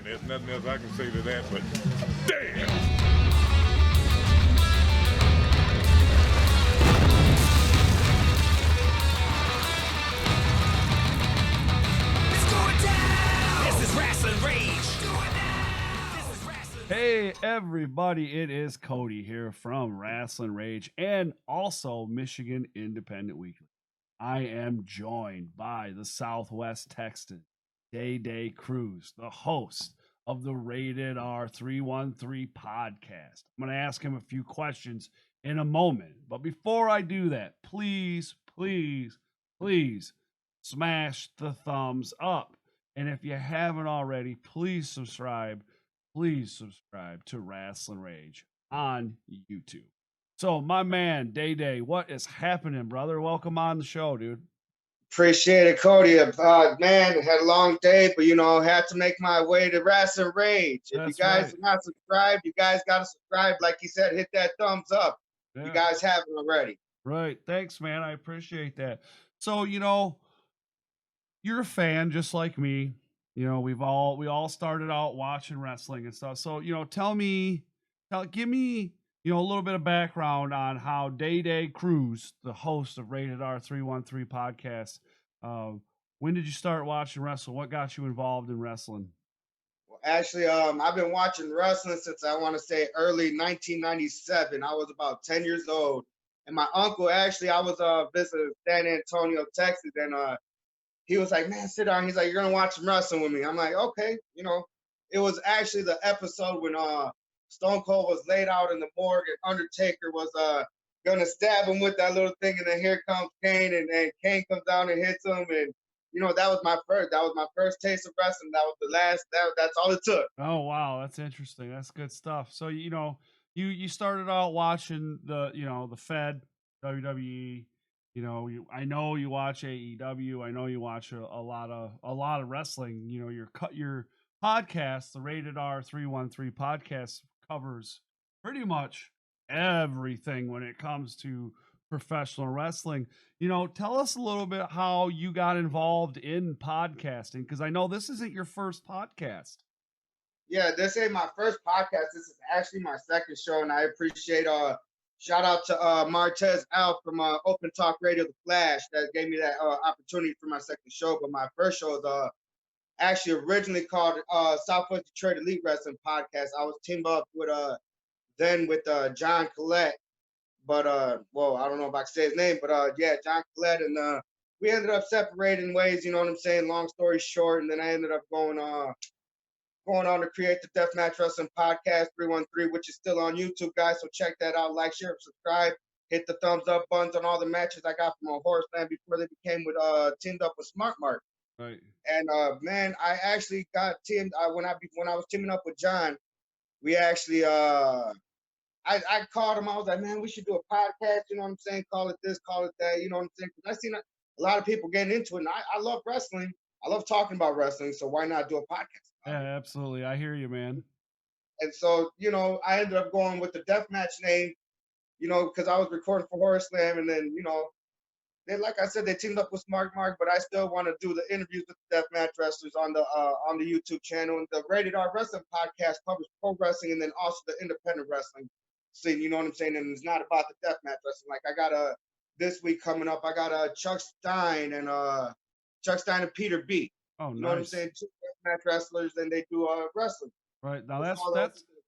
There's nothing else I can say to that, but damn! Rasslin Rage. Hey everybody, it is Cody here from Rasslin Rage and also Michigan Independent Weekly. I am joined by the Southwest Texan Deday Cruz, the host of the Rated R 313 podcast. I'm going to ask him a few questions in a moment, but before I do that, please smash the thumbs up. And if you haven't already, please subscribe to Rasslin Rage on YouTube. So, my man, Day, what is happening, brother? Welcome on the show, dude. Appreciate it, Cody. Man, had a long day, but had to make my way to Rasslin Rage. If you guys are not subscribed, you guys got to subscribe. Like you said, hit that thumbs up. Yeah. You guys haven't already. Right. Thanks, man. I appreciate that. So, you're a fan just like me. We all started out watching wrestling and stuff. So, give me, a little bit of background on how Deday Cruz, the host of Rated R 313 podcast, when did you start watching wrestling? What got you involved in wrestling? Well, actually, I've been watching wrestling since I want to say early 1997. I was about 10 years old. And my uncle, actually, I was visiting San Antonio, Texas, and he was like, man, sit down. He's like, you're going to watch some wrestling with me. I'm like, okay. It was actually the episode when Stone Cold was laid out in the morgue and Undertaker was going to stab him with that little thing. And then here comes Kane, and Kane comes down and hits him. And, that was my first taste of wrestling. That was the last, that's all it took. Oh, wow. That's interesting. That's good stuff. So, you started out watching the Fed, WWE. I know you watch AEW. I know you watch a lot of wrestling. Your podcast, the Rated R 313 podcast, covers pretty much everything when it comes to professional wrestling. Tell us a little bit how you got involved in podcasting, because I know this isn't your first podcast. Yeah, this ain't my first podcast. This is actually my second show, and I appreciate shout out to Martez Al from Open Talk Radio, The Flash, that gave me that opportunity for my second show. But my first show is actually originally called Southwest Detroit Elite Wrestling Podcast. I was teamed up with John Collette, but I don't know if I can say his name, but John Collette, and we ended up separating ways. You know what I'm saying? Long story short, and then I ended up going on to create the Deathmatch Wrestling Podcast 313, which is still on YouTube, guys. So check that out. Like, share, subscribe. Hit the thumbs up buttons on all the matches I got from Horseland before they became teamed up with Smart Mark. Right. And man, I actually got teamed when I was teaming up with John. We actually I called him. I was like, man, we should do a podcast. You know what I'm saying? Call it this, call it that. You know what I'm saying? Because I seen a lot of people getting into it, and I love wrestling. I love talking about wrestling. So why not do a podcast? Yeah, absolutely. I hear you, man. And so, I ended up going with the Deathmatch name, because I was recording for Horror Slam. And then, they, like I said, they teamed up with Smart Mark, but I still want to do the interviews with the Deathmatch wrestlers on the YouTube channel. And the Rated R Wrestling Podcast covers pro wrestling and then also the independent wrestling scene, you know what I'm saying? And it's not about the Deathmatch wrestling. Like I got this week coming up, I got Chuck Stein and Peter B. Oh, you know what I'm saying? Two Deathmatch wrestlers, and they do wrestling. Right now,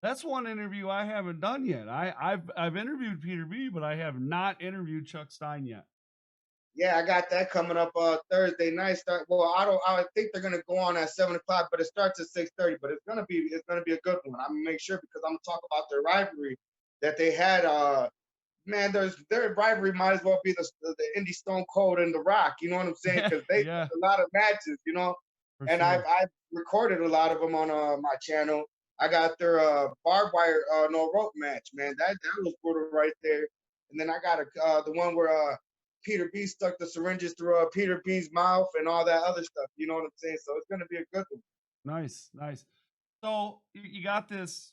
that's one interview I haven't done yet. I've interviewed Peter B, but I have not interviewed Chuck Stein yet. Yeah, I got that coming up Thursday night. I think they're gonna go on at 7:00, but it starts at 6:30. But it's gonna be a good one. I'm gonna make sure, because I'm gonna talk about their rivalry that they had. Man, their rivalry might as well be the Indie Stone Cold and The Rock. You know what I'm saying? Because they had a lot of matches, For and sure. I've recorded a lot of them on my channel. I got their barbed wire no rope match, man. That was brutal right there. And then I got the one where Peter B stuck the syringes through Peter B's mouth and all that other stuff. You know what I'm saying? So it's gonna be a good one. Nice. So you got this.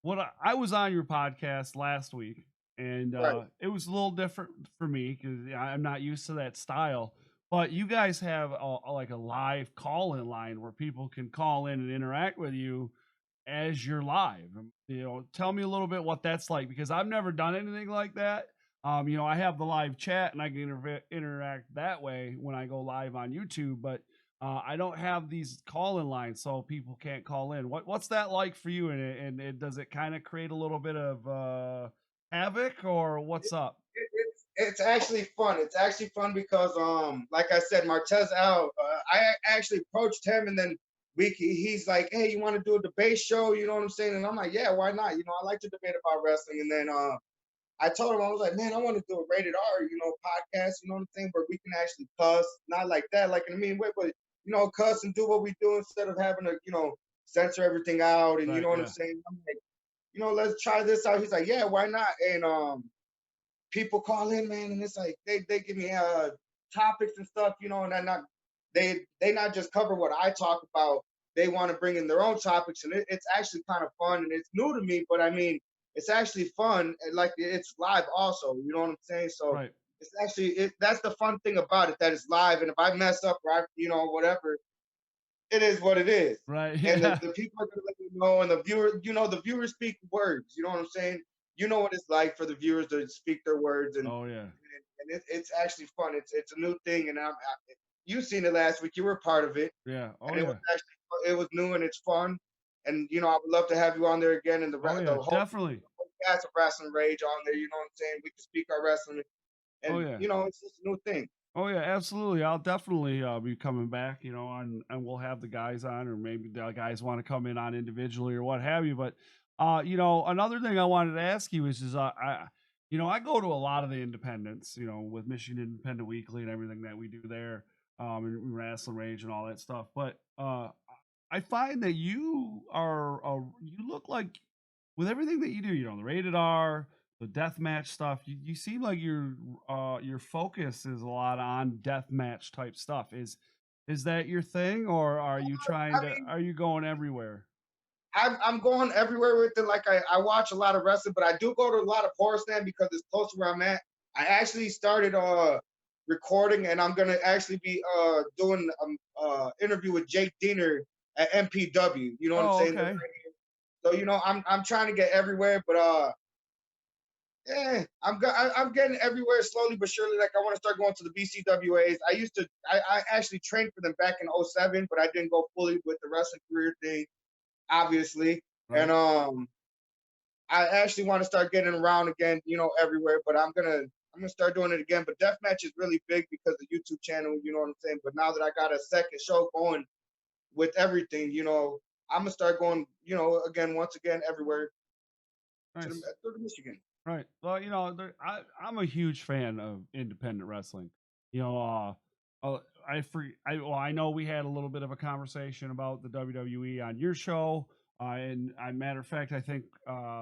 I was on your podcast last week, and Right. it was a little different for me because I'm not used to that style. But you guys have like a live call-in line where people can call in and interact with you as you're live. Tell me a little bit what that's like because I've never done anything like that. I have the live chat and I can interact that way when I go live on YouTube, but I don't have these call-in lines, so people can't call in. What's that like for you? And does it kind of create a little bit of havoc, or what's up? It's actually fun. It's actually fun because like I said, Martez Al, I actually approached him and then he's like, hey, you want to do a debate show? You know what I'm saying? And I'm like, yeah, why not? I like to debate about wrestling. And then I told him, I was like, man, I want to do a rated R, podcast, you know what I'm saying, where we can actually cuss, not like that, like in a mean way, but cuss and do what we do instead of having to, censor everything out. And you Right, know what I'm yeah. saying? I'm like, let's try this out. He's like, yeah, why not? And people call in, man, and it's like they give me topics and stuff, and they not just cover what I talk about. They want to bring in their own topics, and it's actually kind of fun, and it's new to me, but I mean, it's actually fun, and like it's live also. You know what I'm saying? So Right. it's actually that's the fun thing about it, that it's live, and if I mess up or whatever, it is what it is. Right. And Yeah. the people are gonna let you know, and the viewers speak words. You know what I'm saying? You know what it's like for the viewers to speak their words, and Oh yeah. it's actually fun. It's a new thing, and you seen it last week. You were part of it, Yeah. Oh and it was yeah. actually it was new and it's fun. And I would love to have you on there again, and Oh the yeah. whole Definitely. cast of Rasslin Rage on there. You know what I'm saying? We can speak our wrestling, Oh and yeah. it's just a new thing. Oh yeah, absolutely. I'll definitely be coming back, and we'll have the guys on, or maybe the guys want to come in on individually or what have you. But another thing I wanted to ask you is I go to a lot of the independents, with Michigan Independent Weekly and everything that we do there, and Wrestling Rage and all that stuff. But I find that you look like with everything that you do, the rated R, the death match stuff, you seem like your focus is a lot on death match type stuff. Is that your thing, or I mean, are you going everywhere? I'm going everywhere with it. Like I watch a lot of wrestling, but I do go to a lot of horror stand because it's close to where I'm at. I actually started recording, and I'm gonna actually be doing interview with Jake Diener at MPW. You know what I'm Oh, saying? okay. So I'm trying to get everywhere, but yeah, I'm getting everywhere slowly but surely. Like I want to start going to the BCWAs. I actually trained for them back in '07, but I didn't go fully with the wrestling career thing, obviously. And Right. I actually want to start getting around again, everywhere. But I'm gonna start doing it again. But deathmatch is really big because of the YouTube channel. You know what I'm saying? But now that I got a second show going with everything, I'm gonna start going, again, once again, everywhere Nice. to Michigan. Right. Well, I'm a huge fan of independent wrestling. You know, I know we had a little bit of a conversation about the WWE on your show. And matter of fact, I think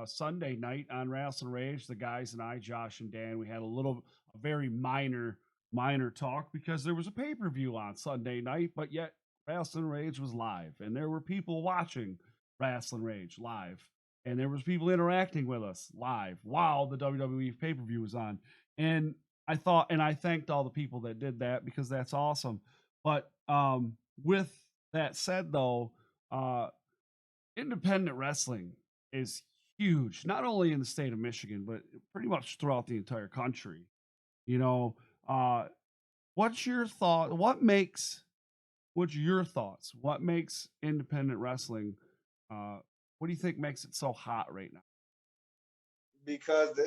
Sunday night on Rasslin Rage, the guys and I, Josh and Dan, we had a very minor talk because there was a pay per view on Sunday night, but yet Rasslin Rage was live, and there were people watching Rasslin Rage live, and there was people interacting with us live while the WWE pay-per-view was on. And I thanked all the people that did that because that's awesome. But with that said though, independent wrestling is huge, not only in the state of Michigan, but pretty much throughout the entire country. You know, uh what's your thought? What's your thoughts? What makes independent wrestling what do you think makes it so hot right now? Because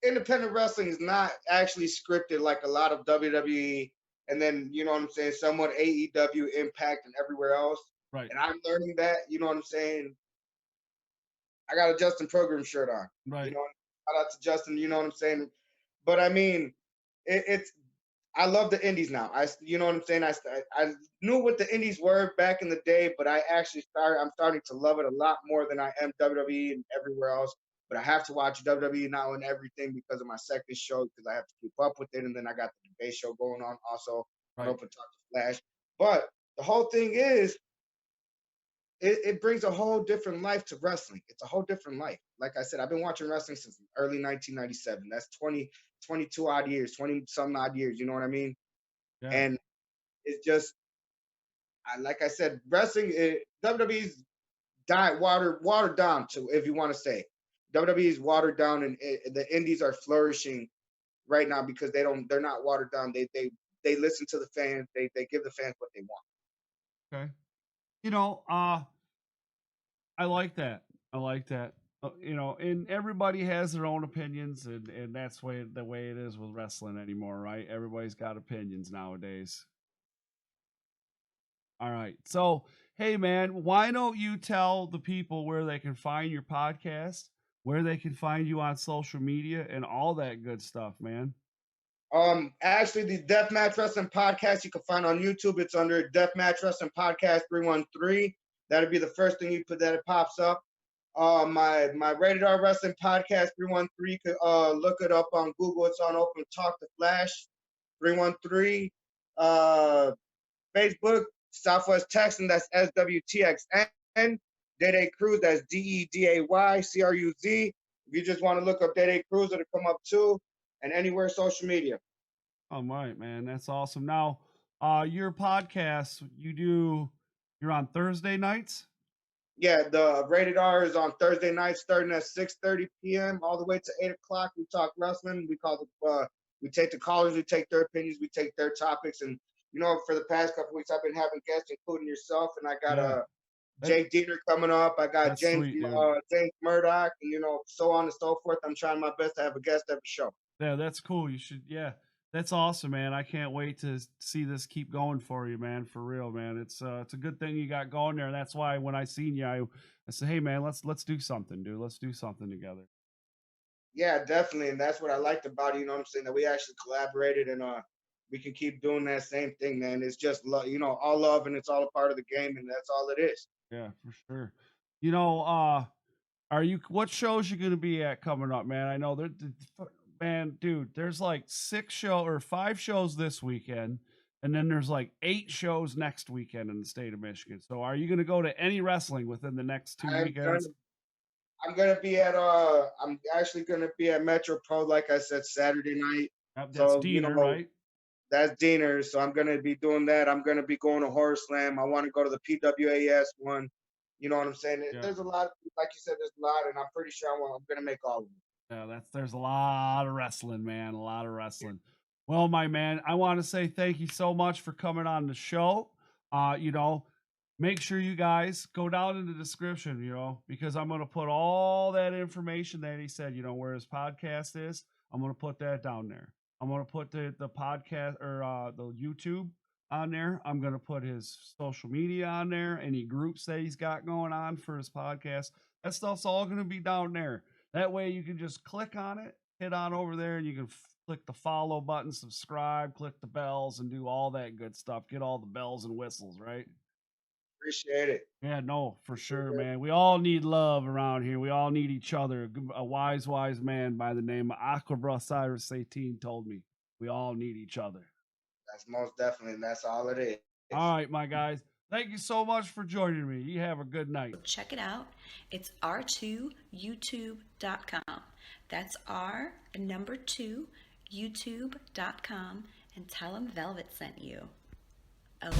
independent wrestling is not actually scripted like a lot of WWE, and then you know what I'm saying, somewhat AEW, Impact, and everywhere else. Right. And I'm learning that. You know what I'm saying. I got a Justin Program shirt on. You Right. know, shout out to Justin. You know what I'm saying. But I mean, it's I love the indies now. You know what I'm saying. I knew what the indies were back in the day, but I'm starting to love it a lot more than I am WWE and everywhere else. But I have to watch WWE now and everything because of my second show, because I have to keep up with it, and then I got the debate show going on also on Right. Open Talk Flash. But the whole thing is, it brings a whole different life to wrestling. It's a whole different life. Like I said, I've been watching wrestling since early 1997. That's 22 odd years, 20 some odd years. You know what I mean? Yeah. And it's just, like I said, wrestling, WWE's watered down to, if you want to say, WWE's watered down, and the indies are flourishing right now because they're not watered down. They listen to the fans. They give the fans what they want. Okay. I like that. I like that. And everybody has their own opinions, and that's the way it is with wrestling anymore, right? Everybody's got opinions nowadays. All right. So, hey, man, why don't you tell the people where they can find your podcast, where they can find you on social media, and all that good stuff, man? Actually, the Deathmatch Wrestling Podcast you can find on YouTube. It's under Deathmatch Wrestling Podcast 313. That'll be the first thing you put that it pops up. My Rated R Wrestling Podcast 313. You could look it up on Google. It's on Open Talk the Flash 313. Facebook, SouthWest Texan, that's SWTXN Deday Cruz, that's DEDAY CRUZ. If you just want to look up Deday Cruz, it'll come up too, and anywhere social media. All right, man, that's awesome. Now, your podcast, you're on Thursday nights? Yeah, the Rated R is on Thursday nights, starting at 6:30 p.m. all the way to 8 o'clock. We talk wrestling. We take the callers, we take their opinions, we take their topics, and for the past couple weeks, I've been having guests, including yourself, and I got Jake Diener coming up. I got James Murdoch, and so on and so forth. I'm trying my best to have a guest every show. Yeah, that's cool. You should. Yeah, that's awesome, man. I can't wait to see this keep going for you, man. For real, man. It's a good thing you got going there, and that's why when I seen you, I said, hey, man, let's do something, dude. Let's do something together. Yeah, definitely, and that's what I liked about it. You know what I'm saying? That we actually collaborated, and we can keep doing that same thing, man. It's just love, all love, and it's all a part of the game, and that's all it is. Yeah, for sure. What shows you gonna be at coming up, man? I know man, dude, there's like 5 shows this weekend, and then there's like 8 shows next weekend in the state of Michigan. So are you gonna go to any wrestling within the next 2 weekends? I'm actually gonna be at Metro Pro, like I said, Saturday night. That's Diener, right? That's Diener. So I'm gonna be doing that. I'm gonna be going to Horror Slam. I want to go to the PWAS one. You know what I'm saying? Yeah. There's a lot, like you said, there's a lot, and I'm pretty sure I'm gonna make all of them. Yeah, there's a lot of wrestling, man. A lot of wrestling. Well, my man, I want to say thank you so much for coming on the show. Make sure you guys go down in the description, because I'm going to put all that information that he said, where his podcast is. I'm going to put that down there. I'm going to put the podcast or the YouTube on there. I'm going to put his social media on there, any groups that he's got going on for his podcast. That stuff's all going to be down there. That way you can just click on it, hit on over there, and you can click the follow button, subscribe, click the bells, and do all that good stuff. Get all the bells and whistles, right? Appreciate it. Yeah, no, for sure, man. We all need love around here. We all need each other. A wise man by the name of Aquabra Cyrus 18 told me we all need each other. That's most definitely, and that's all it is. All right, my guys. Thank you so much for joining me. You have a good night. Check it out. It's r2youtube.com. That's R2 youtube.com, and tell them Velvet sent you. Oh.